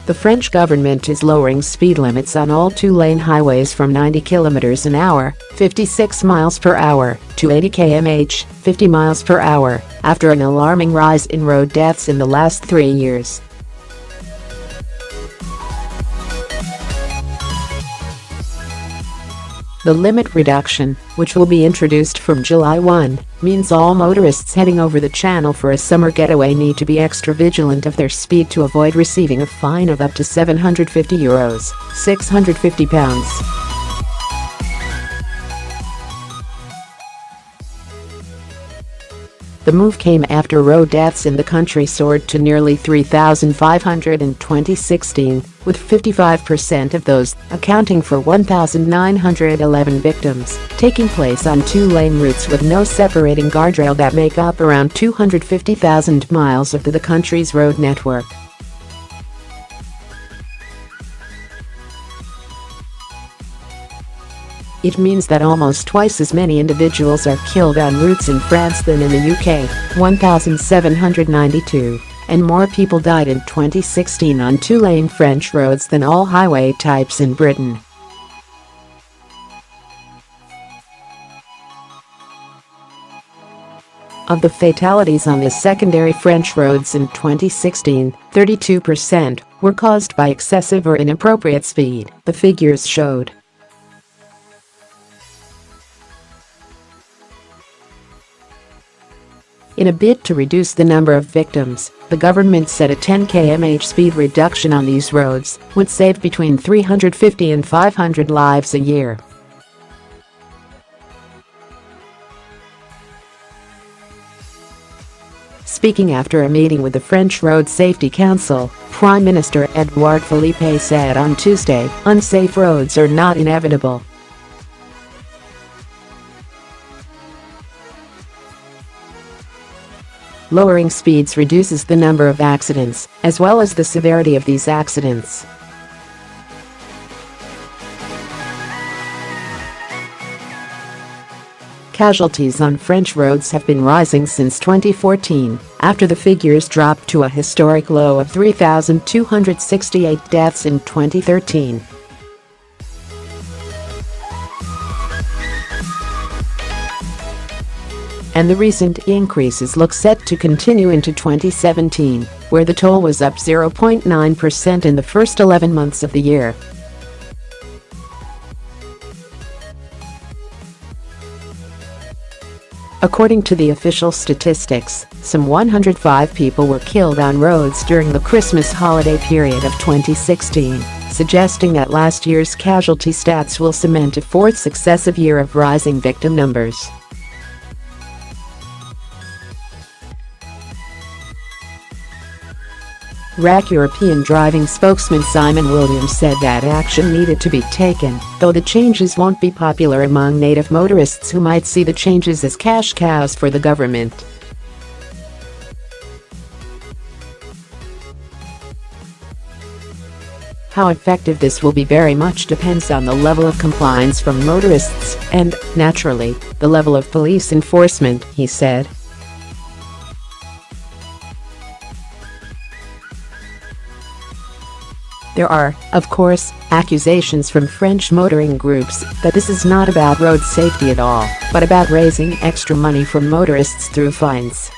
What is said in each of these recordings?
The French government is lowering speed limits on all two-lane highways from 90 kilometers an hour, 56 miles per hour, to 80 km/h, 50 miles per hour, after an alarming rise in road deaths in the last 3 years. The limit reduction, which will be introduced from July 1, means all motorists heading over the channel for a summer getaway need to be extra vigilant of their speed to avoid receiving a fine of up to €750, £650. The move came after road deaths in the country soared to nearly 3,500 in 2016, with 55% of those, accounting for 1,911 victims, taking place on two-lane routes with no separating guardrail that make up around 250,000 miles of the country's road network. It means that almost twice as many individuals are killed on routes in France than in the UK, 1,792, and more people died in 2016 on two-lane French roads than all highway types in Britain. Of the fatalities on the secondary French roads in 2016, 32% were caused by excessive or inappropriate speed, the figures showed. In a bid to reduce the number of victims, the government said a 10 km/h speed reduction on these roads would save between 350 and 500 lives a year. Speaking after a meeting with the French Road Safety Council, Prime Minister Edouard Philippe said on Tuesday, "Unsafe roads are not inevitable. Lowering speeds reduces the number of accidents, as well as the severity of these accidents." Casualties on French roads have been rising since 2014, after the figures dropped to a historic low of 3,268 deaths in 2013. And the recent increases look set to continue into 2017, where the toll was up 0.9% in the first 11 months of the year. According to the official statistics, some 105 people were killed on roads during the Christmas holiday period of 2016, suggesting that last year's casualty stats will cement a fourth successive year of rising victim numbers. RAC European driving spokesman Simon Williams said that action needed to be taken, though the changes won't be popular among native motorists who might see the changes as cash cows for the government. How effective this will be very much depends on the level of compliance from motorists and, naturally, the level of police enforcement, he said. There are, of course, accusations from French motoring groups that this is not about road safety at all, but about raising extra money from motorists through fines.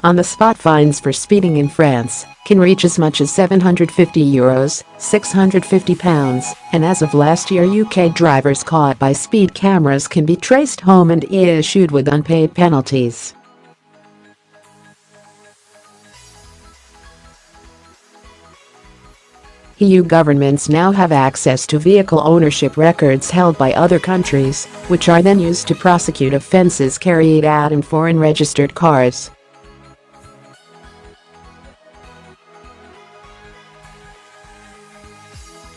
On-the-spot fines for speeding in France can reach as much as €750, £650, and as of last year UK drivers caught by speed cameras can be traced home and issued with unpaid penalties. EU governments now have access to vehicle ownership records held by other countries, which are then used to prosecute offences carried out in foreign registered cars.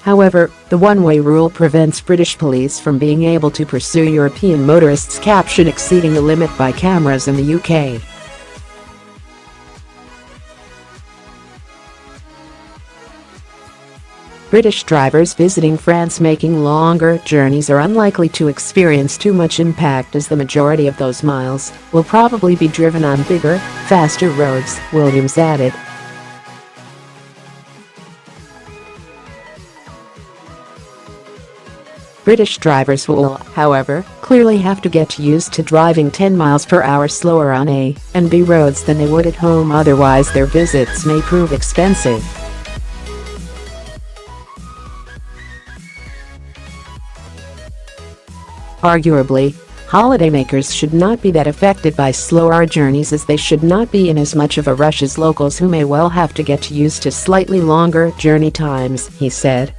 However, the one-way rule prevents British police from being able to pursue European motorists captured exceeding the limit by cameras in the UK. British drivers visiting France making longer journeys are unlikely to experience too much impact, as the majority of those miles will probably be driven on bigger, faster roads, Williams added. British drivers will, however, clearly have to get used to driving 10 miles per hour slower on A and B roads than they would at home, otherwise their visits may prove expensive. Arguably, holidaymakers should not be that affected by slower journeys, as they should not be in as much of a rush as locals, who may well have to get used to slightly longer journey times, he said.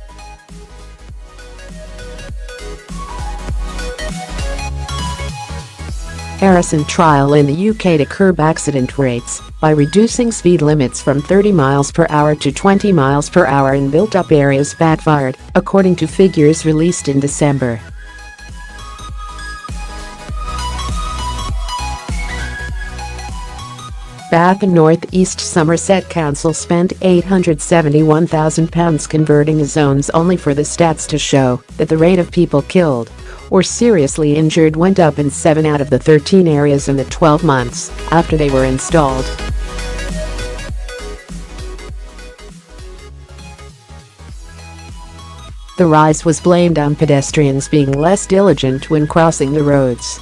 Harrison trial in the UK to curb accident rates by reducing speed limits from 30 miles per hour to 20 miles per hour in built-up areas backfired, according to figures released in December. Bath and North East Somerset Council spent £871,000 converting the zones, only for the stats to show that the rate of people killed or seriously injured went up in 7 out of the 13 areas in the 12 months after they were installed. The rise was blamed on pedestrians being less diligent when crossing the roads.